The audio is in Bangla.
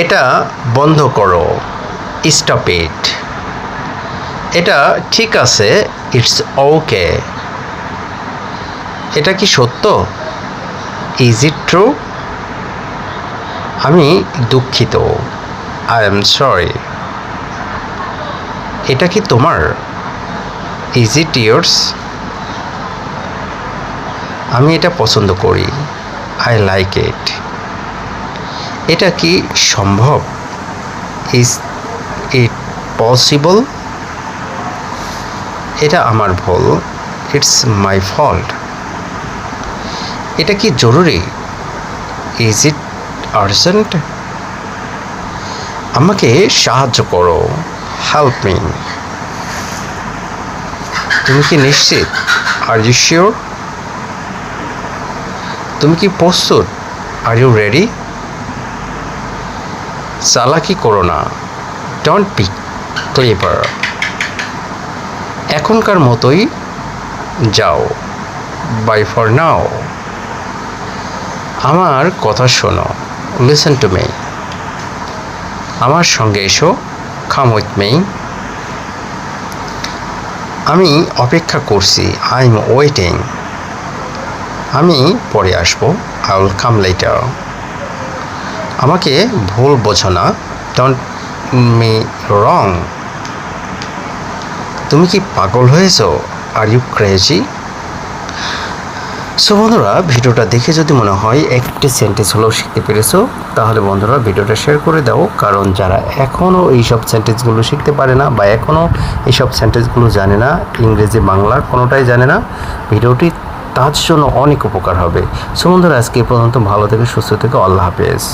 এটা বন্ধ করো, স্টপ ইট। এটা ঠিক আছে, ইটস ওকে। এটা কি সত্য, ইজ ইট ট্রু? আমি দুঃখিত, আই এম সরি। এটা কি তোমার, ইজ ইট ইয়ার্স? আমি এটা পছন্দ করি, আই লাইক ইট। এটা কি সম্ভব, ইজ ইট পসিবল? এটা আমার ভুল, ইটস মাই ফল্ট। এটা কি জরুরি, ইজ ইট আর্জেন্ট? আমাকে সাহায্য করো, হেল্প মি। তুমি কি নিশ্চিত, আর ইউ শিওর? তুমি কি প্রস্তুত, আর ইউ রেডি? চালাকি করো না, ডোন্ট বি ক্লেভার। এখনকার মতোই যাও, বাই ফর নাও। আমার কথা শোনো, লিসেন টু মি। আমার সঙ্গে এসো, কাম উইথ মি। আমি অপেক্ষা করছি, আই এম ওয়েটিং। আমি পরে আসবো, আই উইল কাম লেটার। আমাকে ভুল বোঝো না, ডোন্ট মি রং। তুমি কি পাগল হয়েছো, আর ইউ ক্রেজি? সো বন্ধুরা, ভিডিওটা দেখে যদি মনে হয় একটি সেন্টেন্স হলেও শিখতে পেরেছো, তাহলে বন্ধুরা ভিডিওটা শেয়ার করে দাও। কারণ যারা এখনও এইসব সেন্টেন্সগুলো শিখতে পারে না বা এখনও এইসব সেন্টেন্সগুলো জানে না, ইংরেজি বাংলা কোনোটাই জানে না, ভিডিওটি তার জন্য অনেক উপকার হবে। সো বন্ধুরা, আজকে এই পর্যন্ত। ভালো থেকে সুস্থ থেকে, আল্লাহ হাফেজ।